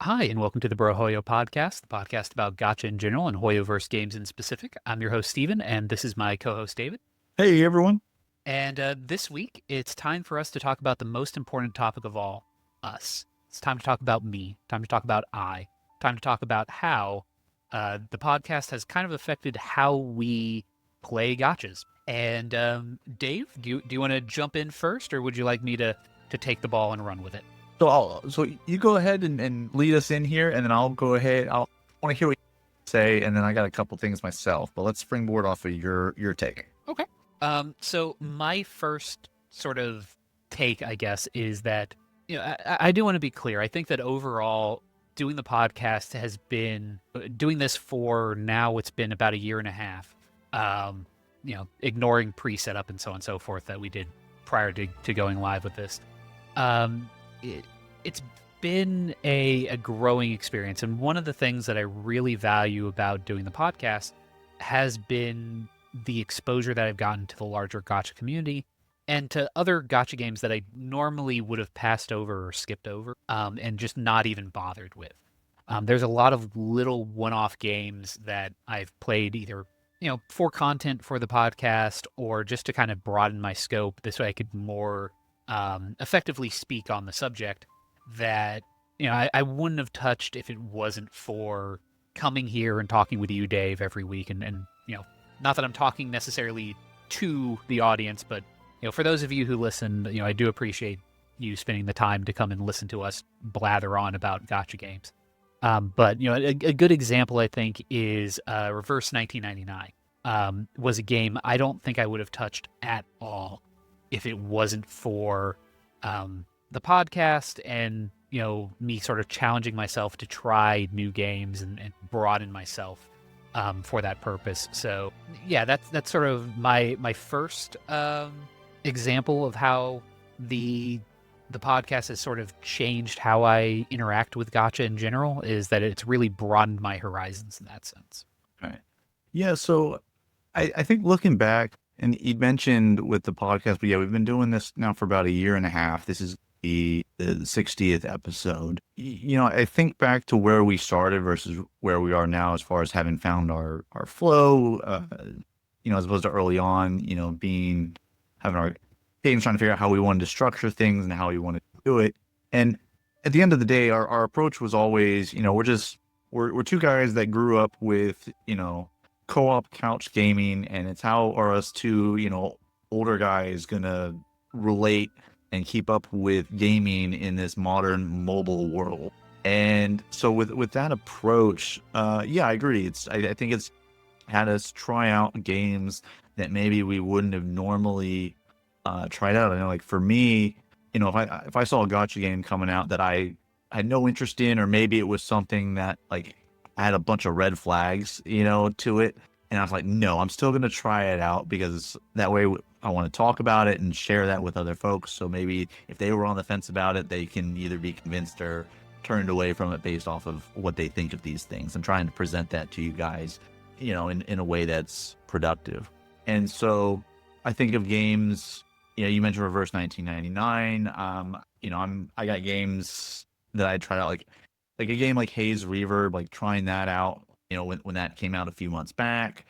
Hi, and welcome to the Brohoyo podcast, the podcast about gacha in general and Hoyoverse games in specific. I'm your host, Steven, and this is my co host, David. Hey everyone. And this week, it's time for us to talk about the most important topic of all, us. It's time to talk about me, time to talk about time to talk about how the podcast has kind of affected how we play gachas. And Dave, do you want to jump in first, or would you like me to take the ball and run with it? So you go ahead and lead us in here, and then I'll go ahead. I'll want to hear what you say, and then I got a couple things myself. But let's springboard off of your take. Okay. So my first sort of take, I guess, is that I do want to be clear. I think that overall, doing the podcast has been doing this for now. It's been about a year and a half. Ignoring pre-setup and so on and so forth that we did prior to going live with this. It's been a growing experience, and one of the things that I really value about doing the podcast has been the exposure that I've gotten to the larger gacha community and to other gacha games that I normally would have passed over or skipped over, and just not even bothered with. There's a lot of little one-off games that I've played either for content for the podcast or just to kind of broaden my scope. This way I could more effectively speak on the subject that I wouldn't have touched if it wasn't for coming here and talking with you, Dave, every week. And not that I'm talking necessarily to the audience, but for those of you who listen, I do appreciate you spending the time to come and listen to us blather on about gacha games. But a good example I think is Reverse 1999. Was a game I don't think I would have touched at all if it wasn't for the podcast and me sort of challenging myself to try new games and broaden myself for that purpose. So yeah, that's sort of my first example of how the podcast has sort of changed how I interact with gacha in general, is that it's really broadened my horizons in that sense. All right. Yeah. So I think looking back, and you mentioned with the podcast, but yeah, we've been doing this now for about a year and a half. This is the 60th episode. I think back to where we started versus where we are now, as far as having found our flow. As opposed to early on, having our games, trying to figure out how we wanted to structure things and how we wanted to do it. And at the end of the day, our approach was always, we're two guys that grew up with, co-op couch gaming, and it's how are us two, older guys gonna relate and keep up with gaming in this modern mobile world. And so with that approach, yeah, I agree. I think it's had us try out games that maybe we wouldn't have normally tried out. I know, like for me, if I saw a gacha game coming out that I had no interest in, or maybe it was something that like had a bunch of red flags, to it, and I was like, no, I'm still gonna try it out because that way I want to talk about it and share that with other folks. So maybe if they were on the fence about it, they can either be convinced or turned away from it based off of what they think of these things. I'm trying to present that to you guys, in a way that's productive. And so I think of games, you mentioned Reverse 1999. I got games that I tried out, like a game like Haze Reverb, like trying that out, when that came out a few months back.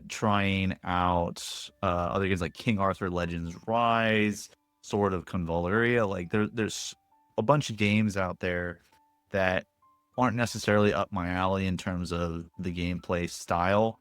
Trying out other games like King Arthur Legends Rise, Sword of Convaleria. Like there's a bunch of games out there that aren't necessarily up my alley in terms of the gameplay style,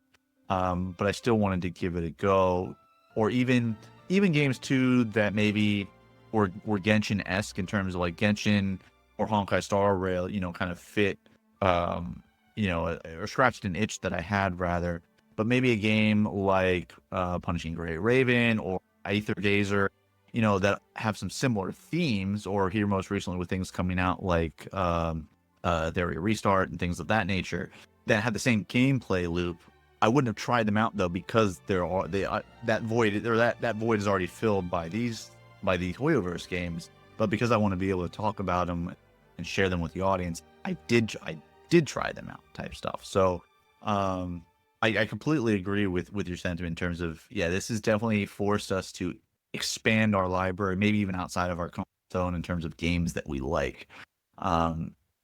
but I still wanted to give it a go. Or even games too that maybe were Genshin-esque in terms of like Genshin or Honkai Star Rail, kind of fit, or scratched an itch that I had rather. But maybe a game like Punishing Gray Raven or Aether Gazer, that have some similar themes, or here most recently with things coming out like Theory Restart and things of that nature that had the same gameplay loop. I wouldn't have tried them out though, because that void is already filled by these Hoyoverse games. But because I want to be able to talk about them and share them with the audience, I did try them out, type stuff. So I completely agree with your sentiment in terms of, yeah, this has definitely forced us to expand our library, maybe even outside of our comfort zone in terms of games that we like.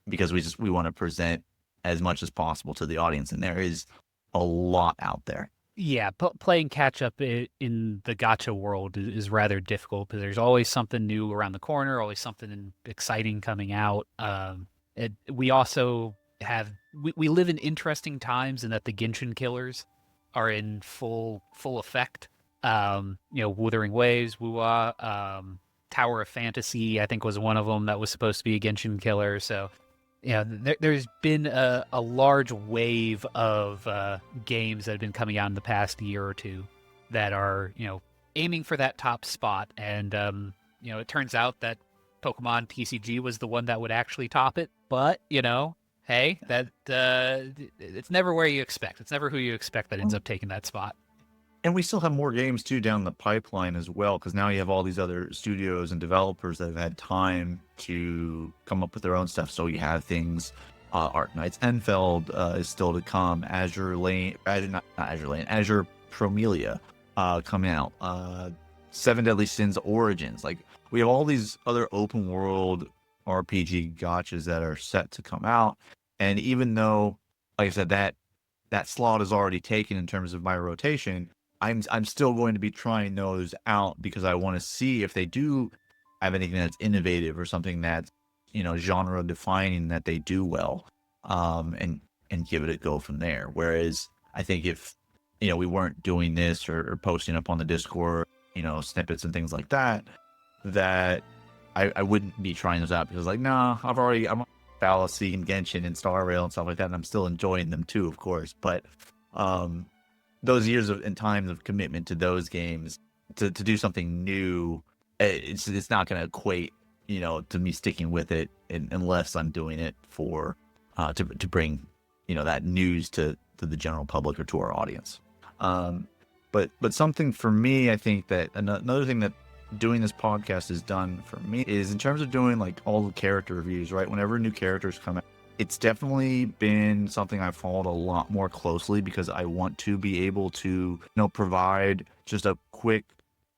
because we want to present as much as possible to the audience, and there is a lot out there. Yeah, playing catch up in the gacha world is rather difficult because there's always something new around the corner, always something exciting coming out. We also we live in interesting times in that the Genshin killers are in full effect. Wuthering Waves, Wuwa, Tower of Fantasy, I think was one of them that was supposed to be a Genshin killer. So there's been a large wave of games that have been coming out in the past year or two that are, aiming for that top spot. And, it turns out that Pokemon TCG was the one that would actually top it. But, hey, that it's never where you expect. It's never who you expect that ends up taking that spot. And we still have more games too down the pipeline as well, because now you have all these other studios and developers that have had time to come up with their own stuff. So you have things, Arc Knights Enfeld is still to come, Azure Lane, not Azure Lane, Azure Promelia coming out, Seven Deadly Sins Origins. Like, we have all these other open world RPG gotchas that are set to come out. And even though, like I said, that slot is already taken in terms of my rotation, I'm still going to be trying those out because I want to see if they do have anything that's innovative or something that's, genre defining that they do well, and give it a go from there. Whereas I think if, we weren't doing this or posting up on the Discord, snippets and things like that, that I wouldn't be trying those out because, like, nah, I'm on Fallacy and Genshin and Star Rail and stuff like that, and I'm still enjoying them too, of course. But those years and times of commitment to those games to do something new, it's not going to equate, to me sticking with it unless I'm doing it for to bring, that news to the general public or to our audience. But something for me, I think that another thing that doing this podcast has done for me is in terms of doing like all the character reviews, right? Whenever new characters come out, it's definitely been something I've followed a lot more closely because I want to be able to, provide just a quick,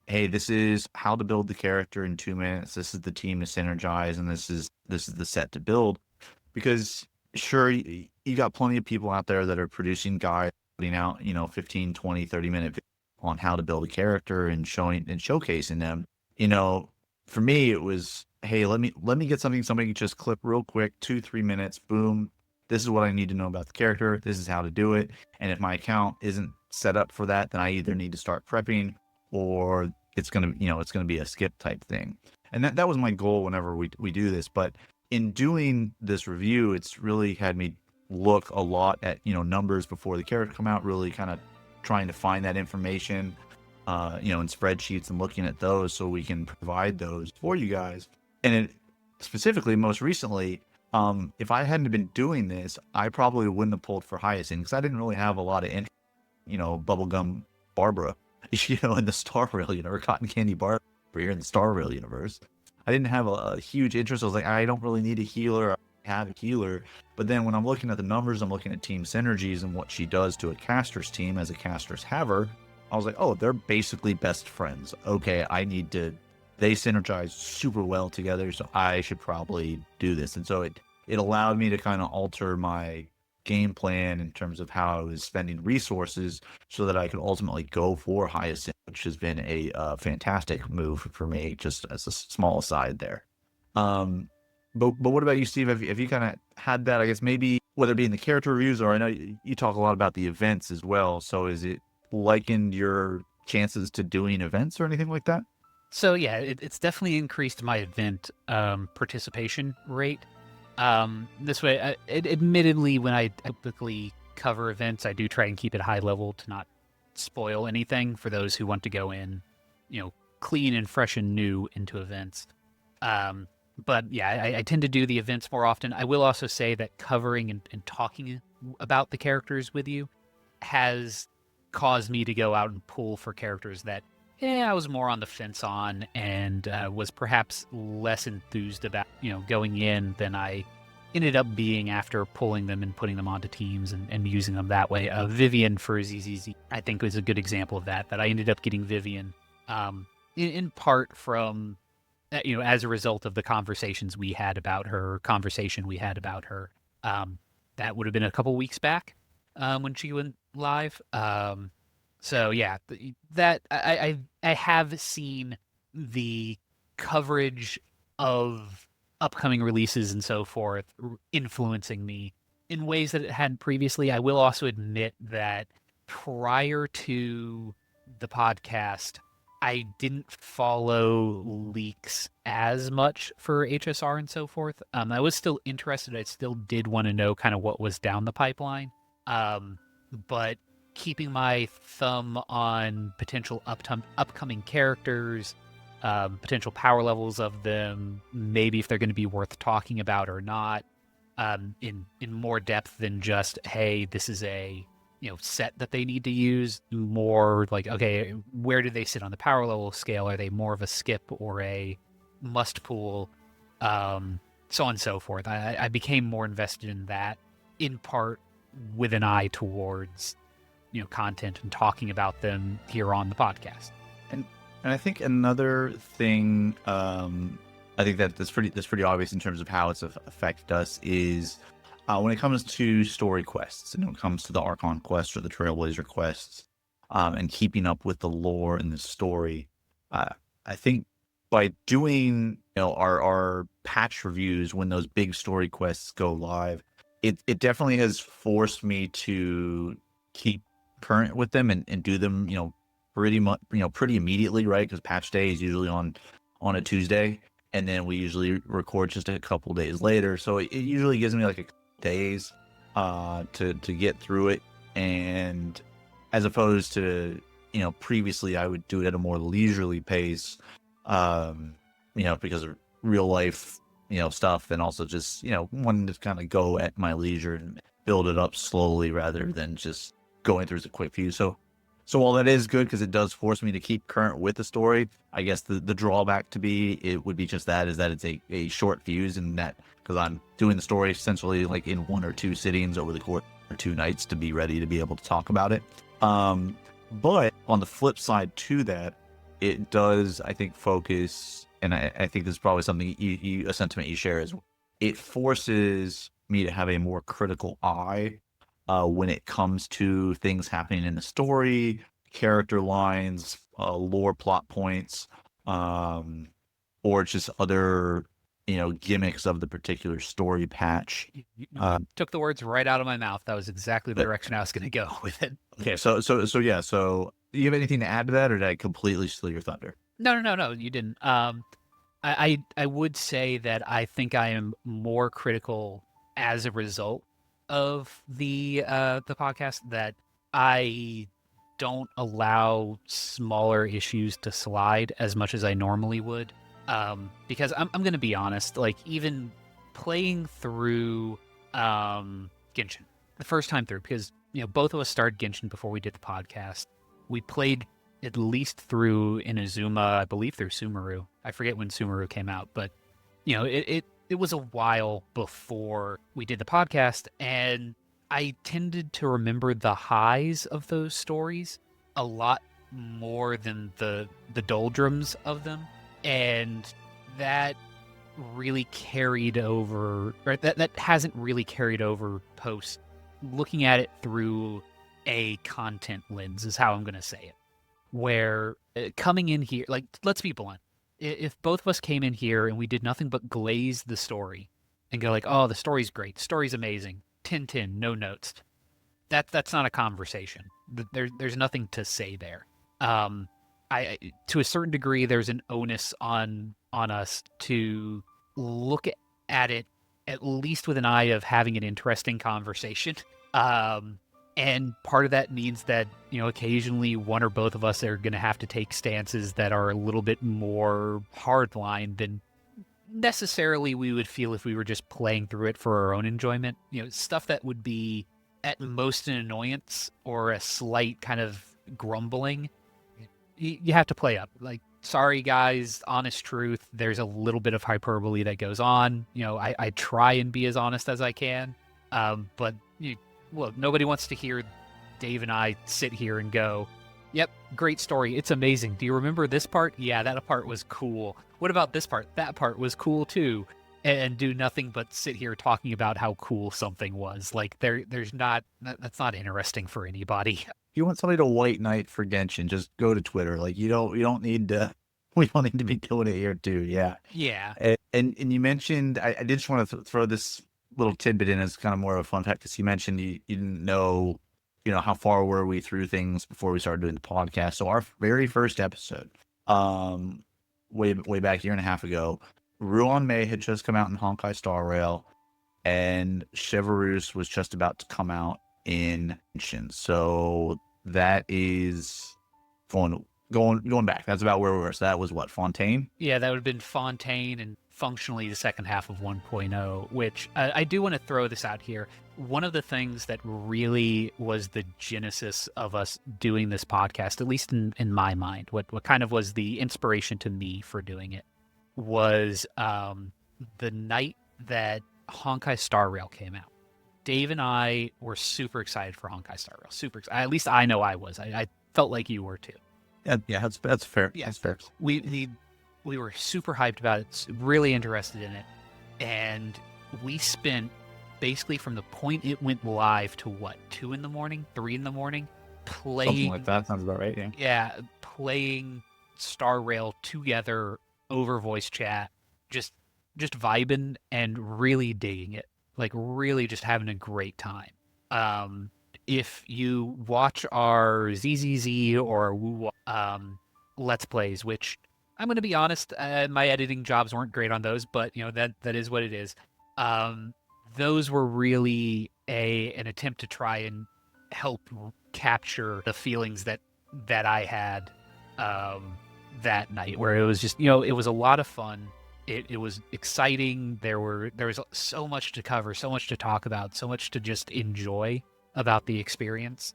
hey, this is how to build the character in 2 minutes. This is the team to synergize, and this is the set to build. Because sure, you got plenty of people out there that are producing guides, putting out, 15, 20, 30-minute videos on how to build a character and showing and showcasing them. For me, it was, hey, let me get something somebody can just clip real quick, 2-3 minutes, boom. This is what I need to know about the character. This is how to do it. And if my account isn't set up for that, then I either need to start prepping or it's gonna be a skip type thing. And that was my goal whenever we do this. But in doing this review, it's really had me look a lot at, numbers before the character come out, really kind of trying to find that information, in spreadsheets and looking at those so we can provide those for you guys. And it specifically, most recently, if I hadn't been doing this, I probably wouldn't have pulled for Hyacinth because I didn't really have a lot of interest, Bubblegum Barbara, in the Star Rail universe, Cotton Candy Barbara here in the Star Rail universe. I didn't have a huge interest. I was like, I don't really need a healer. I have a healer. But then when I'm looking at the numbers, I'm looking at team synergies and what she does to a caster's team as a caster's haver. I was like, oh, they're basically best friends. Okay, they synergize super well together, so I should probably do this. And so it allowed me to kind of alter my game plan in terms of how I was spending resources so that I could ultimately go for Hyacinth, which has been a fantastic move for me, just as a small aside there. But what about you, Steve? Have you kind of had that, I guess, maybe whether it be in the character reviews or I know you talk a lot about the events as well. So is it likened your chances to doing events or anything like that? So yeah, it's definitely increased my event participation rate. This way, admittedly, when I typically cover events, I do try and keep it high level to not spoil anything for those who want to go in, clean and fresh and new into events. But yeah, I tend to do the events more often. I will also say that covering and talking about the characters with you has caused me to go out and pull for characters that I was more on the fence on and was perhaps less enthused about, going in than I ended up being after pulling them and putting them onto teams and using them that way. Vivian for ZZZ, I think, was a good example of that I ended up getting Vivian in part from as a result of the conversations we had about her, conversation we had about her. Um, that would have been a couple weeks back when she went live. So yeah, that I have seen the coverage of upcoming releases and so forth influencing me in ways that it hadn't previously. I will also admit that prior to the podcast, I didn't follow leaks as much for HSR and so forth. I was still interested. I still did want to know kind of what was down the pipeline. But keeping my thumb on potential upcoming characters, potential power levels of them, maybe if they're going to be worth talking about or not, in more depth than just, hey, this is a set that they need to use. More like, okay, where do they sit on the power level scale? Are they more of a skip or a must pool? So on and so forth. I became more invested in that, in part with an eye towards content and talking about them here on the podcast. And I think another thing, I think that's pretty obvious in terms of how it's affected us is when it comes to story quests and when it comes to the Archon quests or the Trailblazer quests, and keeping up with the lore and the story. I think by doing our patch reviews when those big story quests go live, it definitely has forced me to keep current with them and do them pretty much pretty immediately, right? Because patch day is usually on a Tuesday, and then we usually record just a couple days later. So it usually gives me like a couple days to get through it, and as opposed to previously I would do it at a more leisurely pace, because of real life stuff, and also just wanting to kind of go at my leisure and build it up slowly rather than just going through as a quick view. So while that is good because it does force me to keep current with the story, I guess the drawback it would be just that, is that it's a short fuse, and that because I'm doing the story essentially like in 1 or 2 sittings over the course of 2 nights to be ready to be able to talk about it. But on the flip side to that, it does, I think, focus, and I think this is probably something a sentiment you share, is it forces me to have a more critical eye when it comes to things happening in the story, character lines, lore plot points, or just other, gimmicks of the particular story patch. You took the words right out of my mouth. That was exactly the direction I was going to go with it. Okay, so yeah, so do you have anything to add to that, or did I completely steal your thunder? No, you didn't. I would say that I think I am more critical as a result of the podcast, that I don't allow smaller issues to slide as much as I normally would. Because I'm going to be honest, like even playing through Genshin the first time through, because both of us started Genshin before we did the podcast. We played at least through Inazuma, I believe through Sumeru. I forget when Sumeru came out, but it was a while before we did the podcast, and I tended to remember the highs of those stories a lot more than the doldrums of them, and that really carried over, right? That hasn't really carried over post looking at it through a content lens is how I'm going to say it. Where coming in here, like, let's be blunt. If both of us came in here and we did nothing but glaze the story and go like, oh, the story's great, story's amazing, 10/10, no notes, that's not a conversation. There's nothing to say there. I to a certain degree, there's an onus on us to look at it at least with an eye of having an interesting conversation. And part of that means that, occasionally one or both of us are going to have to take stances that are a little bit more hardline than necessarily we would feel if we were just playing through it for our own enjoyment. Stuff that would be at most an annoyance or a slight kind of grumbling. You have to play up. Like, sorry guys, honest truth, there's a little bit of hyperbole that goes on. I try and be as honest as I can. But look, nobody wants to hear Dave and I sit here and go, Yep, great story. It's amazing. Do you remember this part? Yeah, that part was cool. What about this part? That part was cool too. And do nothing but sit here talking about how cool something was. Like there's not that's not interesting for anybody. If you want somebody to white knight for Genshin, just go to Twitter. Like you don't need to. We don't need to be doing it here too. Yeah. Yeah. And you mentioned I did just want to throw this little tidbit in as kind of more of a fun fact because you mentioned you didn't know, how far were we through things before we started doing the podcast. So our very first episode, um, way back a year and a half ago, Ruan May had just come out in Honkai Star Rail, and Chevreuse was just about to come out in Genshin. So that is going back. That's about where we were. So that was what, Fontaine? Yeah, that would have been Fontaine and functionally the second half of 1.0, which I do want to throw this out here. One of the things that really was the genesis of us doing this podcast, at least in my mind, what kind of was the inspiration to me for doing it was the night that Honkai Star Rail came out. Dave and I were super excited for Honkai Star Rail. Super excited. At least I know I was. I felt like you were too. Yeah, that's fair. Yeah, that's fair. We were super hyped about it, really interested in it, and we spent basically from the point it went live to what, 2 in the morning, 3 in the morning, playing. Something like that sounds about right. Yeah. Yeah, playing Star Rail together over voice chat, just vibing and really digging it, like really just having a great time. If you watch our ZZZ or Woo Let's Plays, which I'm going to be honest, my editing jobs weren't great on those, but that is what it is. Those were really an attempt to try and help capture the feelings that I had that night, where it was just it was a lot of fun. It was exciting. There was so much to cover, so much to talk about, so much to just enjoy about the experience.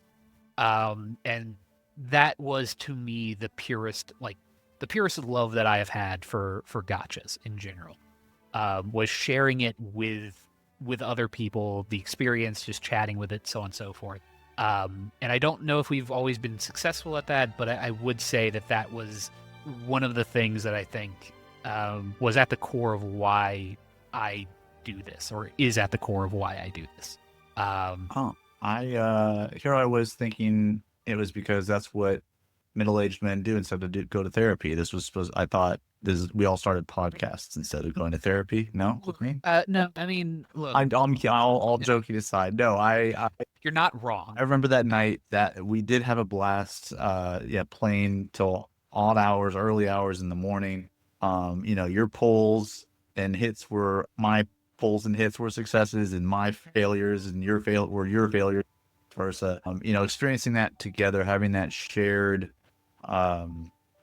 And that was to me the purest love that I have had for gotchas in general. Was sharing it with other people, the experience, just chatting with it, so on and so forth. And I don't know if we've always been successful at that, but I would say that was one of the things that I think was at the core of why I do this, or is at the core of why I do this. Here I was thinking it was because that's what middle-aged men do instead of go to therapy. I thought we all started podcasts instead of going to therapy. No, no, I mean, look, all joking aside, no, you're not wrong. I remember that night that we did have a blast. Playing till odd hours, early hours in the morning. Your pulls and hits were my pulls and hits were successes, and my failures and your failures versa. Experiencing that together, having that shared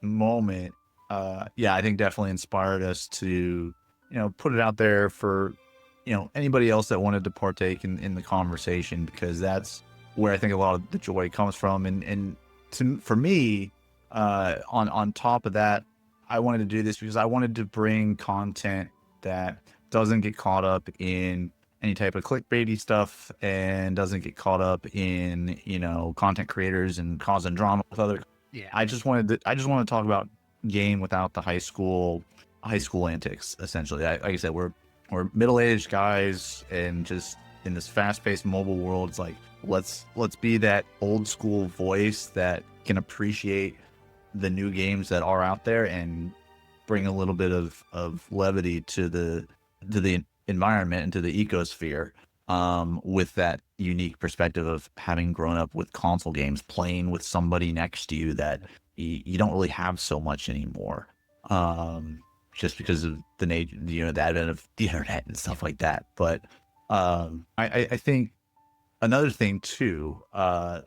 moment, I think definitely inspired us to, put it out there for, anybody else that wanted to partake in the conversation, because that's where I think a lot of the joy comes from. And for me, on top of that, I wanted to do this because I wanted to bring content that doesn't get caught up in any type of clickbaity stuff and doesn't get caught up in, content creators and causing drama with other. Yeah. I just want to talk about game without the high school antics. Essentially, like I said, we're middle-aged guys, and just in this fast-paced mobile world, it's like let's be that old school voice that can appreciate the new games that are out there and bring a little bit of levity to the environment and to the ecosphere, with that unique perspective of having grown up with console games, playing with somebody next to you that you don't really have so much anymore, just because of the advent of the internet and stuff like that. But I think another thing too, that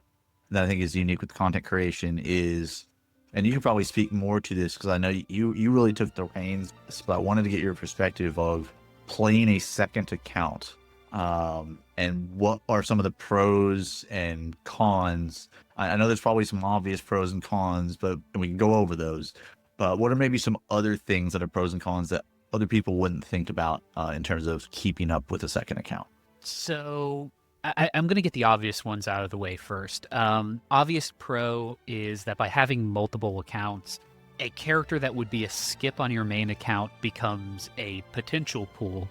I think is unique with content creation is, and you can probably speak more to this because I know you really took the reins, but I wanted to get your perspective of playing a second account, and what are some of the pros and cons. I know there's probably some obvious pros and cons, but we can go over those. But what are maybe some other things that are pros and cons that other people wouldn't think about in terms of keeping up with a second account? So I'm going to get the obvious ones out of the way first. Obvious pro is that by having multiple accounts, a character that would be a skip on your main account becomes a potential pool,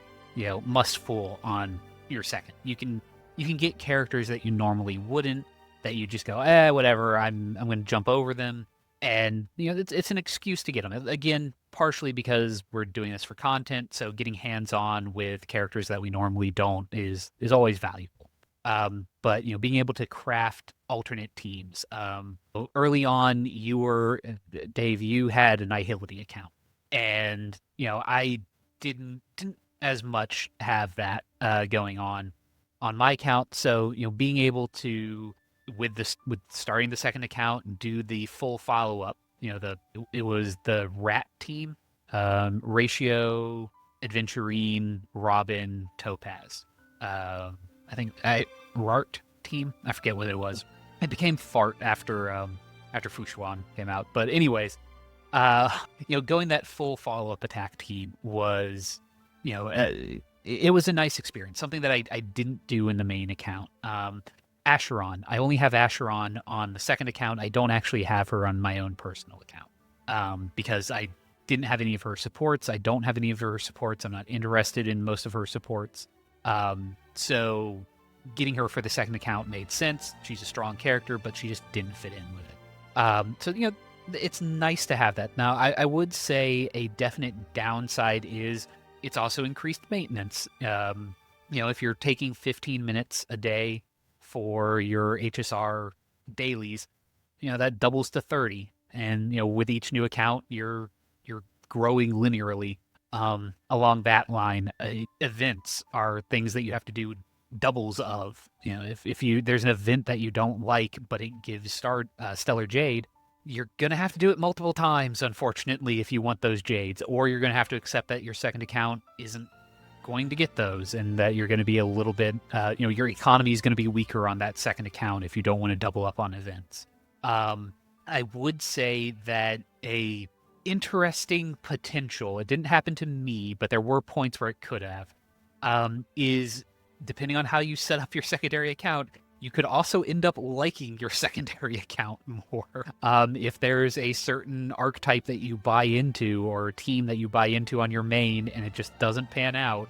must full on your second. You can get characters that you normally wouldn't, that you just go, whatever, I'm going to jump over them, and it's an excuse to get them. Again, partially because we're doing this for content, so getting hands on with characters that we normally don't is always valuable. But being able to craft alternate teams. Early on, Dave, you had a Nihility account, and I didn't as much have that going on my account. So being able to with starting the second account and do the full follow up. It was the Rat team, Ratio, Adventurine, Robin, Topaz. I think Rart team. I forget what it was. It became Fart after Fushuan came out. But anyways, going that full follow up attack team was, it was a nice experience. Something that I didn't do in the main account. Acheron. I only have Acheron on the second account. I don't actually have her on my own personal account because I didn't have any of her supports. I don't have any of her supports. I'm not interested in most of her supports. So getting her for the second account made sense. She's a strong character, but she just didn't fit in with it. So it's nice to have that. Now, I would say a definite downside is it's also increased maintenance. If you're taking 15 minutes a day for your HSR dailies, that doubles to 30. And, with each new account, you're growing linearly along that line. Events are things that you have to do doubles of. If there's an event that you don't like, but it gives Stellar Jade, you're going to have to do it multiple times, unfortunately, if you want those Jades, or you're going to have to accept that your second account isn't going to get those, and that you're going to be a little bit, your economy is going to be weaker on that second account if you don't want to double up on events. I would say that a interesting potential, it didn't happen to me, but there were points where it could have, is depending on how you set up your secondary account, you could also end up liking your secondary account more. If there's a certain archetype that you buy into or a team that you buy into on your main and it just doesn't pan out,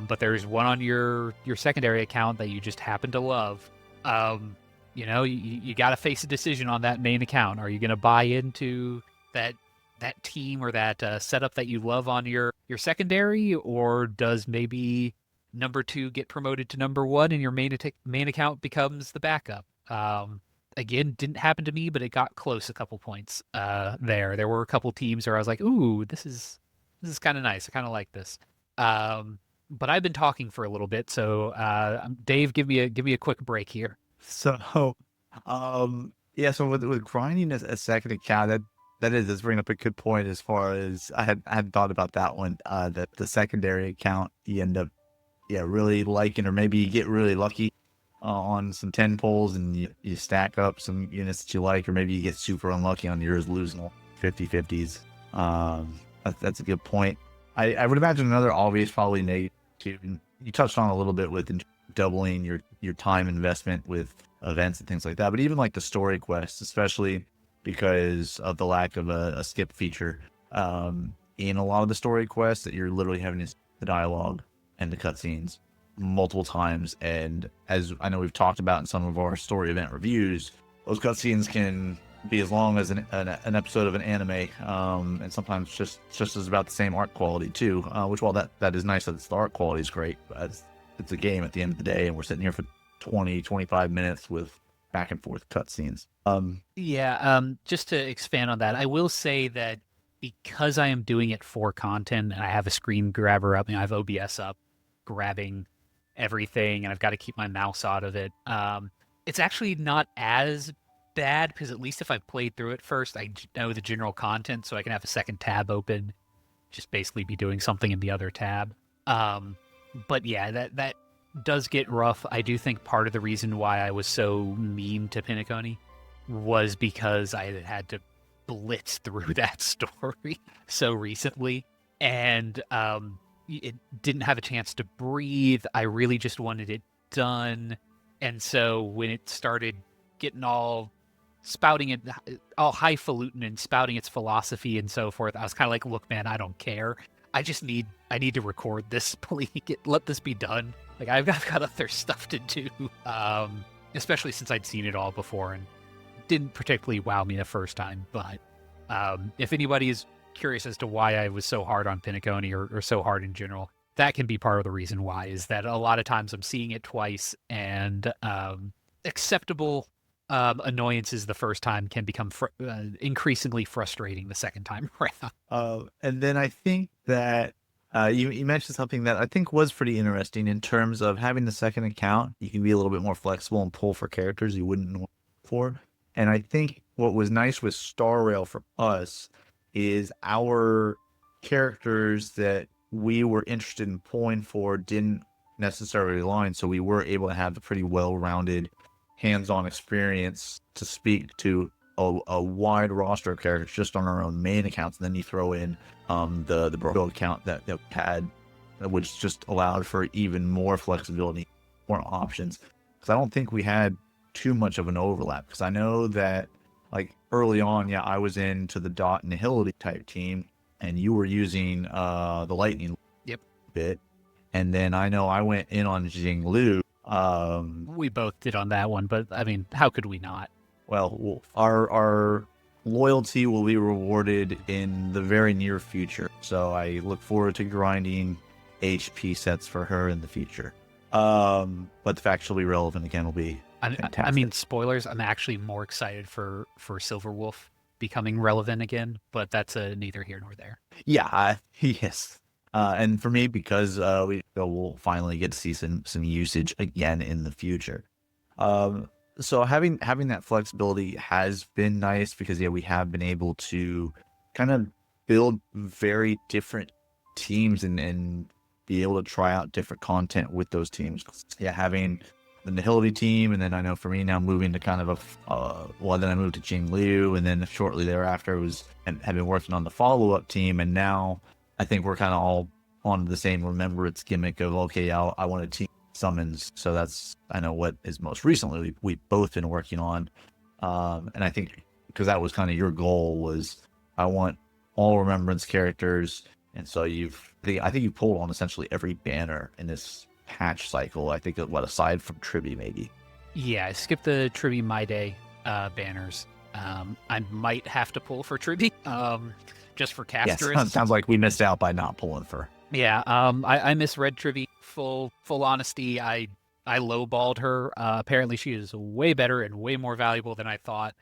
but there's one on your secondary account that you just happen to love, you got to face a decision on that main account. Are you going to buy into that team or that setup that you love on your secondary, or does maybe number 2 get promoted to number 1 and your main account becomes the backup? Again, didn't happen to me, but it got close a couple points there were a couple teams where I was like, ooh, this is kind of nice, I kind of like this. But I've been talking for a little bit, so Dave, give me a quick break here. So, yeah, so with grinding a second account, that's bringing up a good point as far as I had thought about that one, that the secondary account, you end up, really liking, or maybe you get really lucky on some 10 pulls and you stack up some units that you like, or maybe you get super unlucky on yours, losing 50-50s. That's a good point. I would imagine another obvious, probably negative, you touched on a little bit with doubling your time investment with events and things like that, but even like the story quests, especially because of the lack of a skip feature in a lot of the story quests, that you're literally having the dialogue and the cutscenes multiple times. And as I know we've talked about in some of our story event reviews, those cutscenes can be as long as an episode of an anime, and sometimes just as about the same art quality too. Which, while that is nice, that the art quality is great, but it's a game at the end of the day, and we're sitting here for 20-25 minutes with back and forth cutscenes. Just to expand on that, I will say that because I am doing it for content and I have a screen grabber up, I have OBS up, grabbing everything, and I've got to keep my mouse out of it. It's actually not as bad, because at least if I played through it first, I know the general content, so I can have a second tab open, just basically be doing something in the other tab. But yeah, that does get rough. I do think part of the reason why I was so mean to Pinacone was because I had to blitz through that story so recently, and it didn't have a chance to breathe. I really just wanted it done. And so when it started getting all spouting it, all highfalutin and spouting its philosophy and so forth, I was kind of like, look, man, I don't care. I need to record this. Please let this be done. Like I've got other stuff to do. Especially since I'd seen it all before and didn't particularly wow me the first time. But if anybody is curious as to why I was so hard on Pinacone or so hard in general, that can be part of the reason why, is that a lot of times I'm seeing it twice, and acceptable annoyances the first time can become increasingly frustrating the second time around. And then I think that you mentioned something that I think was pretty interesting in terms of having the second account. You can be a little bit more flexible and pull for characters you wouldn't know for. And I think what was nice with Star Rail for us is our characters that we were interested in pulling for didn't necessarily align. So we were able to have a pretty well-rounded hands-on experience to speak to a wide roster of characters just on our own main accounts. And then you throw in the Brohoyo account that we had, which just allowed for even more flexibility, more options. Because I don't think we had too much of an overlap. Because I know that like early on, yeah, I was into the Dot and Nihility type team, and you were using the Lightning Yep. bit. And then I know I went in on Jinglu. We both did on that one, but I mean, how could we not? Well, our loyalty will be rewarded in the very near future. So I look forward to grinding HP sets for her in the future. But the fact she'll be relevant again will be fantastic. I mean, spoilers. I'm actually more excited for Silverwolf becoming relevant again, but that's neither here nor there. Yeah, yes. And for me, because we'll finally get to see some usage again in the future. So having that flexibility has been nice because yeah, we have been able to kind of build very different teams and be able to try out different content with those teams. Yeah, having the Nihility team, and then I know for me now moving to kind of well, then I moved to Jinglu, and then shortly thereafter have been working on the follow-up team, and now I think we're kind of all on the same remembrance gimmick of okay, I want to team summons. So that's I know what is most recently we've both been working on, and I think because that was kind of your goal was I want all remembrance characters, and so I think you pulled on essentially every banner in this patch cycle. I think aside from Tribi maybe. Yeah, I skipped the Tribi My Day banners. I might have to pull for Tribi, just for casters. Yes, sounds like we missed out by not pulling for. Yeah, I misread Trivi. Full honesty, I lowballed her. Apparently, she is way better and way more valuable than I thought.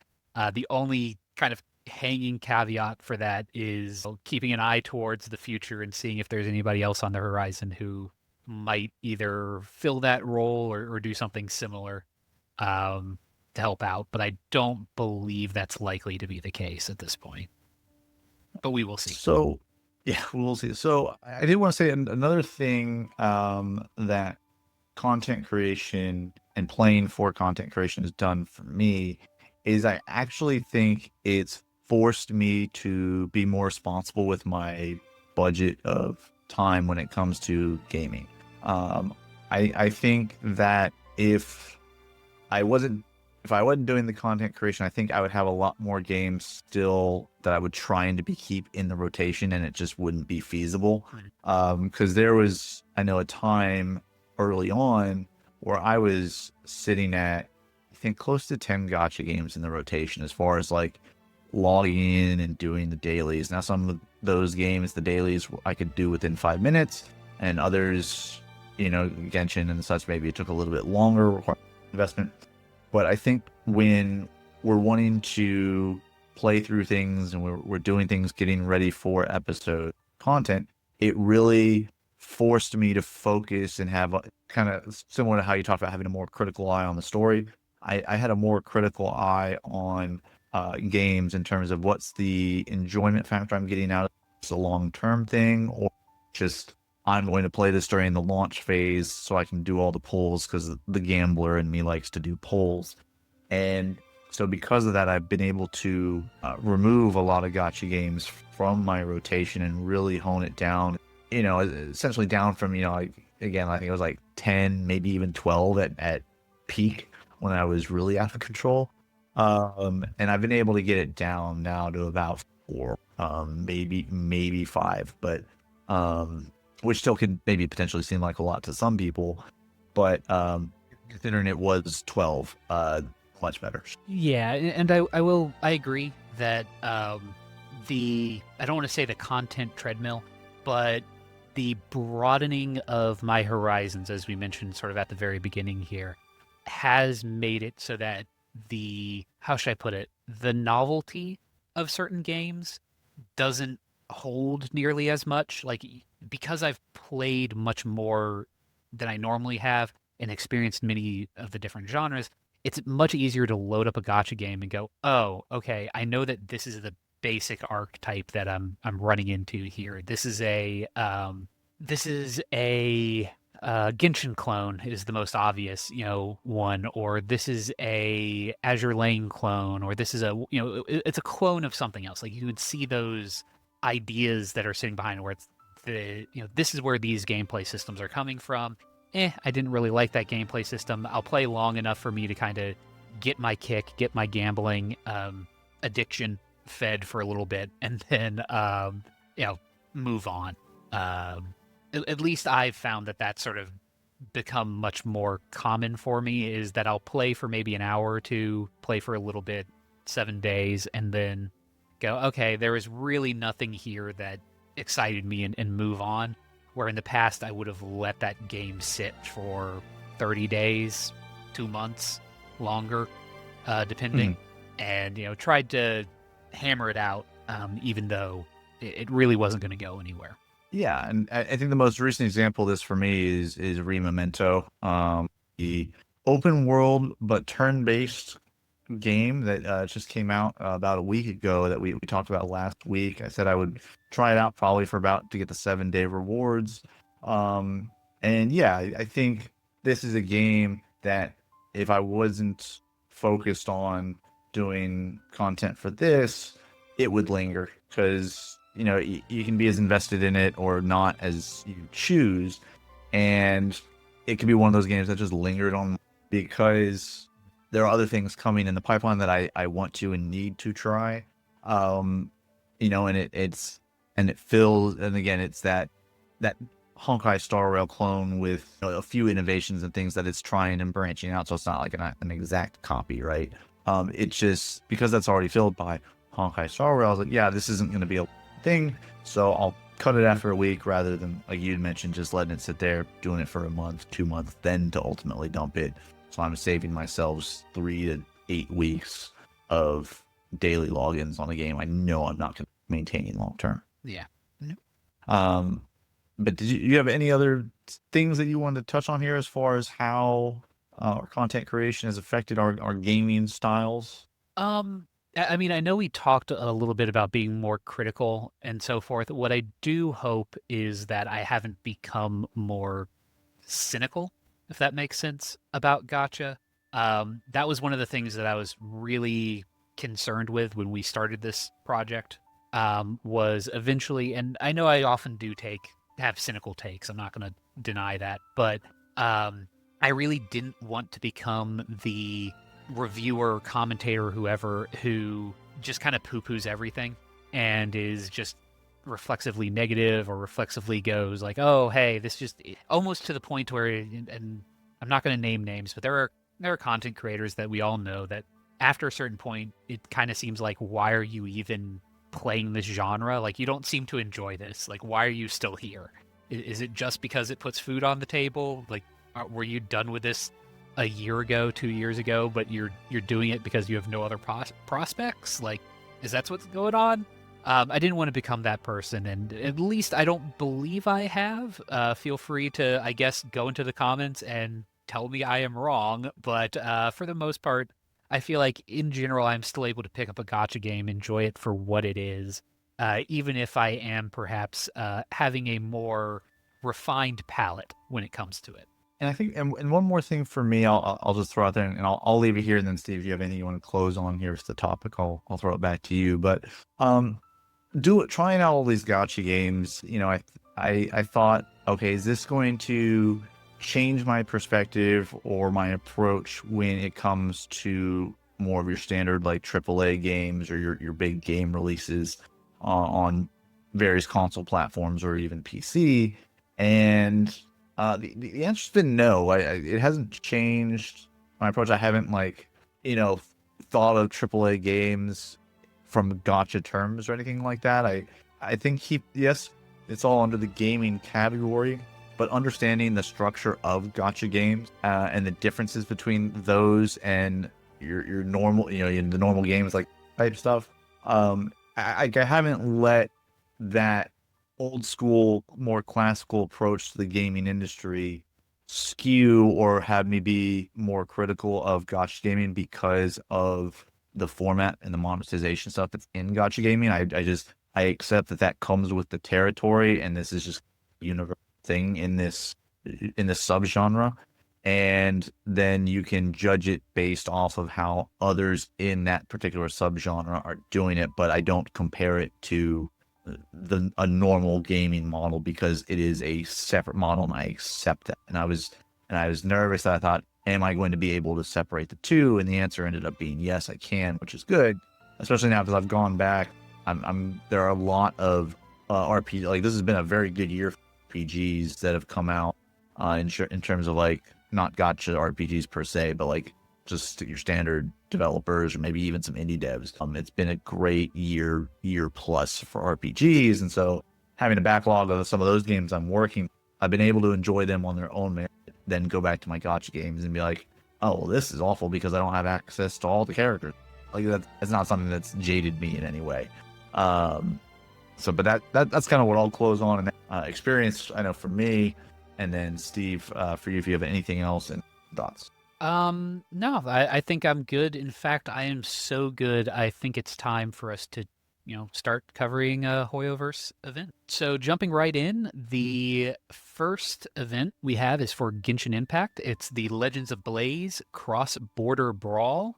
The only kind of hanging caveat for that is keeping an eye towards the future and seeing if there's anybody else on the horizon who might either fill that role or do something similar to help out. But I don't believe that's likely to be the case at this point. But we will see. So, yeah, we'll see. So I did want to say another thing that content creation and playing for content creation has done for me is I actually think it's forced me to be more responsible with my budget of time when it comes to gaming. I think that if I wasn't doing the content creation, I think I would have a lot more games still that I would try and to keep in the rotation, and it just wouldn't be feasible. Because there was, I know, a time early on where I was sitting at, I think, close to 10 gacha games in the rotation as far as like logging in and doing the dailies. Now, some of those games, the dailies I could do within 5 minutes, and others, Genshin and such, maybe it took a little bit longer investment. But I think when we're wanting to play through things and we're doing things, getting ready for episode content, it really forced me to focus and have kind of similar to how you talked about having a more critical eye on the story. I had a more critical eye on games in terms of what's the enjoyment factor I'm getting out of it. It's a long-term thing, or just I'm going to play this during the launch phase so I can do all the pulls because the gambler in me likes to do pulls. And so because of that, I've been able to remove a lot of gacha games from my rotation and really hone it down, essentially down from, again, I think it was like 10, maybe even 12 at peak when I was really out of control. And I've been able to get it down now to about 4, maybe 5, but which still could maybe potentially seem like a lot to some people, but considering it was 12, much better. Yeah, and I agree that I don't want to say the content treadmill, but the broadening of my horizons, as we mentioned sort of at the very beginning here, has made it so that how should I put it, the novelty of certain games doesn't hold nearly as much. Like, because I've played much more than I normally have and experienced many of the different genres, it's much easier to load up a gotcha game and go, oh, okay, I know that this is the basic archetype that I'm running into here. This is a Genshin clone is the most obvious, one, or this is a Azure Lane clone, or this is it's a clone of something else. Like, you would see those ideas that are sitting behind where it's this is where these gameplay systems are coming from. I didn't really like that gameplay system. I'll play long enough for me to kind of get my kick, get my gambling addiction fed for a little bit, and then move on. At least I've found that that's sort of become much more common for me, is that I'll play for maybe an hour or two, play for a little bit, 7 days, and then go, okay, there is really nothing here that excited me, and move on. Where in the past I would have let that game sit for 30 days, 2 months, longer, depending, and tried to hammer it out, even though it really wasn't going to go anywhere. Yeah, and I think the most recent example of this for me is Memento, the open world but turn-based game that just came out about a week ago that we talked about last week. I said I would try it out probably to get the 7-day rewards. And yeah, I think this is a game that if I wasn't focused on doing content for this, it would linger, because you can be as invested in it or not as you choose, and it could be one of those games that just lingered on because there are other things coming in the pipeline that I want to and need to try. And it fills, and again, it's that Honkai Star Rail clone with a few innovations and things that it's trying and branching out, so it's not like an exact copy, right? It's just because that's already filled by Honkai Star Rail, I was like, yeah, this isn't going to be a thing, so I'll cut it after a week rather than, like you'd mentioned, just letting it sit there, doing it for a month, 2 months, then to ultimately dump it. So I'm saving myself 3 to 8 weeks of daily logins on a game I know I'm not going to maintain long term. Yeah. But did you have any other things that you wanted to touch on here as far as how our content creation has affected our gaming styles? I mean, I know we talked a little bit about being more critical and so forth. What I do hope is that I haven't become more cynical, if that makes sense, about gacha. That was one of the things that I was really concerned with when we started this project, was eventually, and I know I often do have cynical takes, I'm not going to deny that, but I really didn't want to become the reviewer, commentator, whoever, who just kind of poo-poos everything and is just reflexively negative, or reflexively goes like, oh, hey, this just, almost to the point where, and I'm not going to name names, but there are content creators that we all know that after a certain point, it kind of seems like, why are you even playing this genre? Like, you don't seem to enjoy this. Like, why are you still here? Is it just because it puts food on the table? Like, were you done with this a year ago, 2 years ago, but you're doing it because you have no other prospects? Like, is that what's going on? I didn't want to become that person, and at least I don't believe I have. Feel free to, I guess, go into the comments and tell me I am wrong, but for the most part, I feel like in general I'm still able to pick up a gacha game, enjoy it for what it is, even if I am perhaps having a more refined palate when it comes to it. And I think, and one more thing for me, I'll just throw out there, and I'll leave it here. And then, Steve, if you have anything you want to close on here with the topic, I'll throw it back to you. But trying out all these gacha games, I thought, okay, is this going to changed my perspective or my approach when it comes to more of your standard like AAA games or your big game releases on various console platforms or even PC. And the answer's been no. It hasn't changed my approach. I haven't like thought of AAA games from gotcha terms or anything like that. I think yes, it's all under the gaming category, but understanding the structure of gotcha games and the differences between those and your normal, in the normal games like type stuff. I haven't let that old school, more classical approach to the gaming industry skew or have me be more critical of gotcha gaming because of the format and the monetization stuff that's in gotcha gaming. I accept that comes with the territory, and this is just a universal thing in this subgenre. And then you can judge it based off of how others in that particular subgenre are doing it, but I don't compare it to a normal gaming model because it is a separate model, and I accept that. And I was nervous. I thought, am I going to be able to separate the two? And the answer ended up being yes, I can, which is good, especially now because I've gone back. There are a lot of RPG. Like, this has been a very good year for RPGs that have come out in terms of like not gotcha RPGs per se, but like just your standard developers or maybe even some indie devs. It's been a great year plus for RPGs, and so having a backlog of some of those games I'm working, I've been able to enjoy them on their own merit, then go back to my gotcha games and be like, oh, well, this is awful because I don't have access to all the characters. Like that's not something that's jaded me in any way. But that's kind of what I'll close on and experience. I know for me, and then Steve, for you, if you have anything else and thoughts. No, I think I'm good. In fact, I am so good. I think it's time for us to, start covering a Hoyoverse event. So jumping right in, the first event we have is for Genshin Impact. It's the Legends of Blaze Cross-Border Brawl.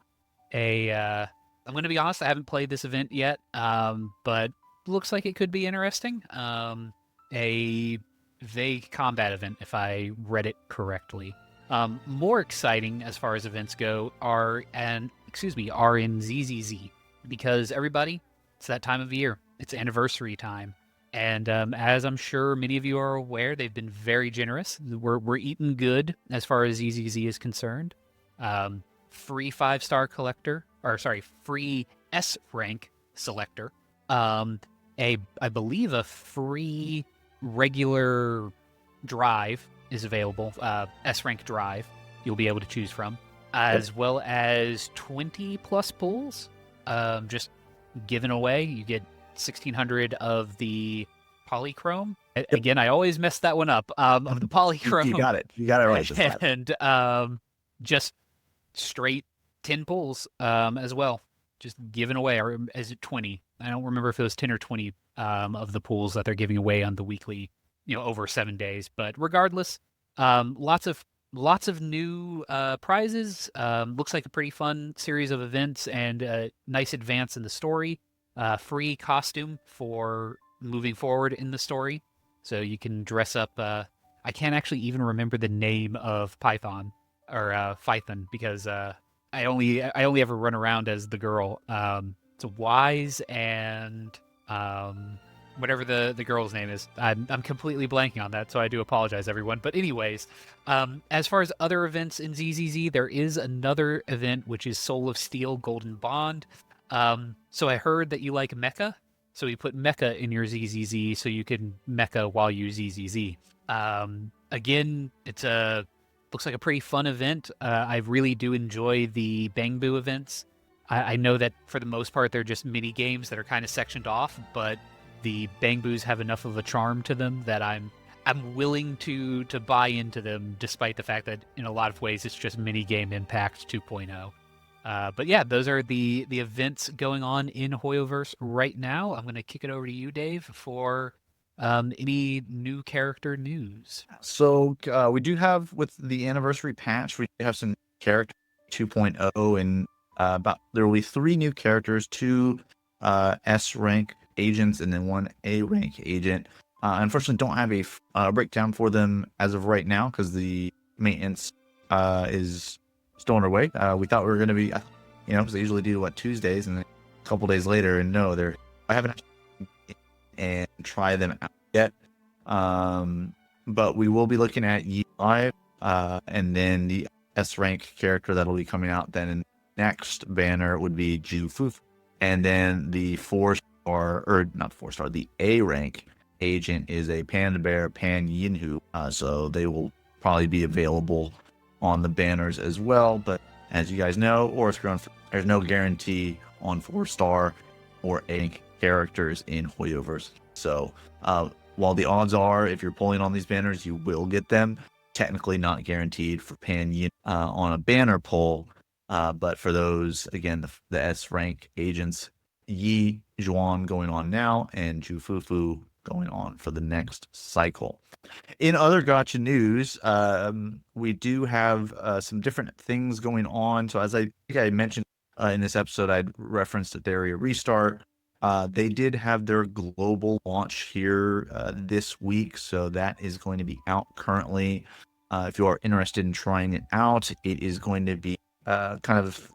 I'm going to be honest, I haven't played this event yet, but looks like it could be interesting. A vague combat event, if I read it correctly. More exciting as far as events go are in ZZZ, because everybody, it's that time of year. It's anniversary time. And as I'm sure many of you are aware, they've been very generous. We're eating good as far as ZZZ is concerned. Free 5-star collector, free S rank selector. I believe a free regular drive is available, S rank drive you'll be able to choose from, as well as 20 plus pools, just given away. You get 1,600 of the polychrome. Again, I always mess that one up. Of the polychrome, you got it right this time. And just straight 10 pools as well, just given away. Or is it 20? I don't remember if it was 10 or 20 of the pools that they're giving away on the weekly, over 7 days. But regardless, lots of new prizes. Looks like a pretty fun series of events and a nice advance in the story. Free costume for moving forward in the story, so you can dress up. I can't actually even remember the name of Python or Python because I only ever run around as the girl. It's Wise and whatever the girl's name is. I'm completely blanking on that, so I do apologize, everyone. But anyways, as far as other events in ZZZ, there is another event, which is Soul of Steel Golden Bond. So I heard that you like mecha, so we put mecha in your ZZZ so you can mecha while you ZZZ. Again, looks like a pretty fun event. I really do enjoy the Bangbu events. I know that for the most part, they're just mini games that are kind of sectioned off, but the Bangbus have enough of a charm to them that I'm willing to buy into them, despite the fact that in a lot of ways it's just mini game Impact 2.0. But yeah, those are the events going on in Hoyoverse right now. I'm going to kick it over to you, Dave, for any new character news. So we do have, with the anniversary patch, we have some character 2.0, and there will be 3 new characters, 2 S rank agents and then 1 A rank agent. Unfortunately, don't have a breakdown for them as of right now because the maintenance is still underway. We thought we were going to be, because they usually do Tuesdays, and then a couple days later, and no, I haven't and try them out yet. But we will be looking at Yi Live, and then the S rank character that'll be coming out then in next banner would be Ju Fufu. And then the 4-star, or not 4-star, the A rank agent is a Panda Bear Pan Yinhu. So they will probably be available on the banners as well. But as you guys know, there's no guarantee on 4-star or A characters in Hoyoverse. So while the odds are, if you're pulling on these banners, you will get them, technically not guaranteed for Pan Yin on a banner pull. But for those, again, the S rank agents, Yi Zhuan going on now, and Ju Fufu going on for the next cycle. In other gacha news, we do have some different things going on. So as I think I mentioned in this episode, I'd referenced the Theria Restart. They did have their global launch here this week, so that is going to be out currently. If you are interested in trying it out, it is going to be kind of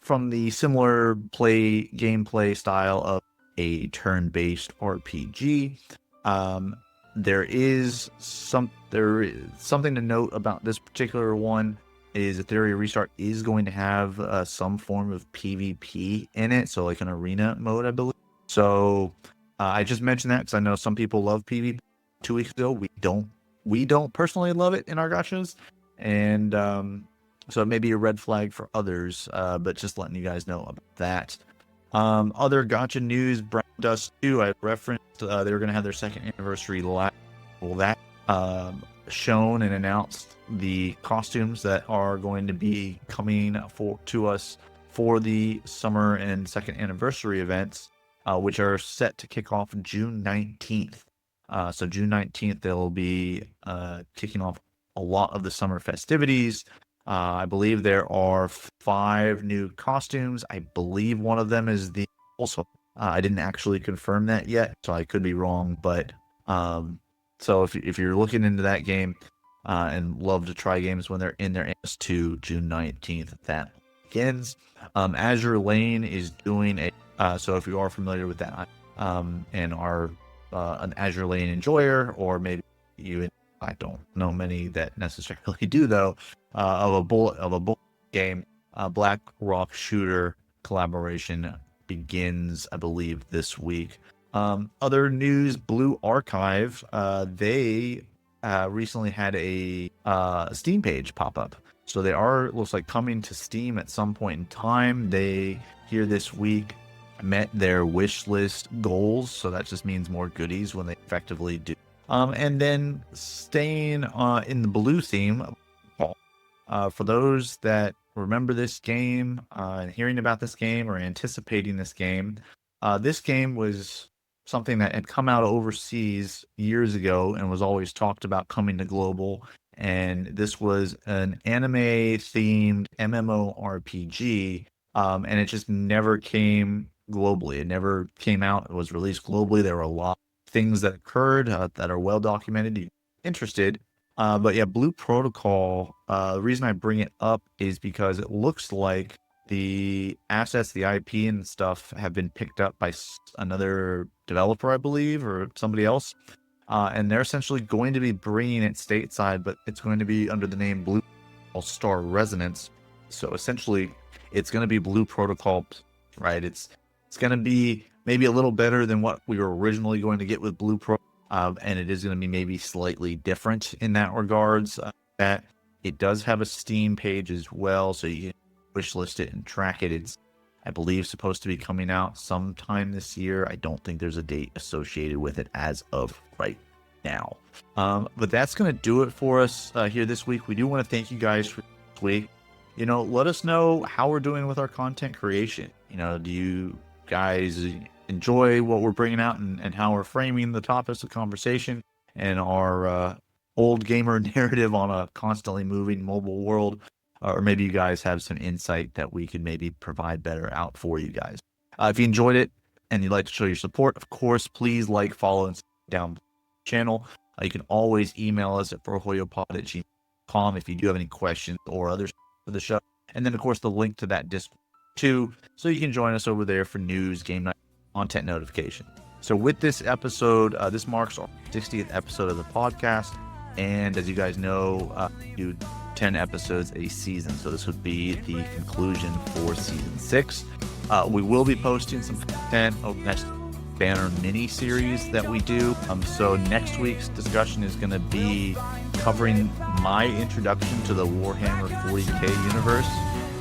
from the similar gameplay style of a turn-based RPG. There is something to note about this particular one is that Theory Restart is going to have some form of PvP in it, so like an arena mode, I believe. So I just mentioned that because I know some people love PvP. 2 weeks ago, we don't personally love it in our gachas, and so it may be a red flag for others, but just letting you guys know about that. Other gacha news, Brown Dust 2, I referenced they were going to have their second anniversary live. Well, that shown and announced the costumes that are going to be coming to us for the summer and second anniversary events, which are set to kick off June 19th. So June 19th, they'll be kicking off a lot of the summer festivities. I believe there are 5 new costumes. I believe one of them is the also. I didn't actually confirm that yet, so I could be wrong. But so if you're looking into that game and love to try games when they're in their to June 19th, that begins. Azure Lane is doing a so if you are familiar with that and are an Azure Lane enjoyer, or maybe you, I don't know many that necessarily do though, of a bullet game, Black Rock Shooter collaboration begins, I believe, this week. Other news, Blue Archive, they recently had a Steam page pop up. So they looks like coming to Steam at some point in time. They here this week met their wish list goals, so that just means more goodies when they effectively do. And then staying in the blue theme, for those that remember this game and hearing about this game or anticipating this game was something that had come out overseas years ago and was always talked about coming to global. And this was an anime-themed MMORPG, and it just never came globally. It never came out. It was released globally. There were a lot of things that occurred that are well documented. If you're interested. But yeah, Blue Protocol, the reason I bring it up is because it looks like the assets, the IP and stuff have been picked up by another developer, I believe, or somebody else. And they're essentially going to be bringing it stateside, but it's going to be under the name Blue Star Resonance. So essentially, it's going to be Blue Protocol, right? It's going to be maybe a little better than what we were originally going to get with Blue Protocol. And it is going to be maybe slightly different in that regards. That it does have a Steam page as well, so you can wishlist it and track it. It's, I believe, supposed to be coming out sometime this year. I don't think there's a date associated with it as of right now. But that's going to do it for us here this week. We do want to thank you guys for this week. Let us know how we're doing with our content creation. Do you guys enjoy what we're bringing out and how we're framing the topics of conversation and our old gamer narrative on a constantly moving mobile world? Or maybe you guys have some insight that we could maybe provide better out for you guys. If you enjoyed it and you'd like to show your support, of course, please follow, and down the channel. You can always email us at brohoyopod@gmail.com. com if you do have any questions or others for the show. And then, of course, the link to that Discord too, so you can join us over there for news, game night, content notification. So with this episode, this marks our 60th episode of the podcast. And as you guys know, we do 10 episodes a season. So this would be the conclusion for season 6. We will be posting some content over the next banner mini series that we do. So next week's discussion is going to be covering my introduction to the Warhammer 40k universe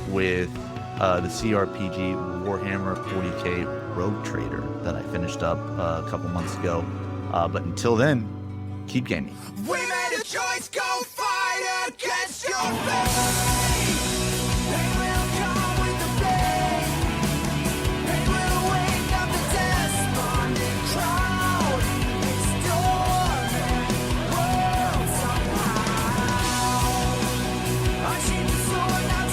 with the CRPG Warhammer 40k Rogue Trader that I finished up a couple months ago. But until then, keep gaming. We made a choice, go fight against your fate. They will come with the blade. They will wake up the despondent crowd. Storming world somehow. Achieve the sword, now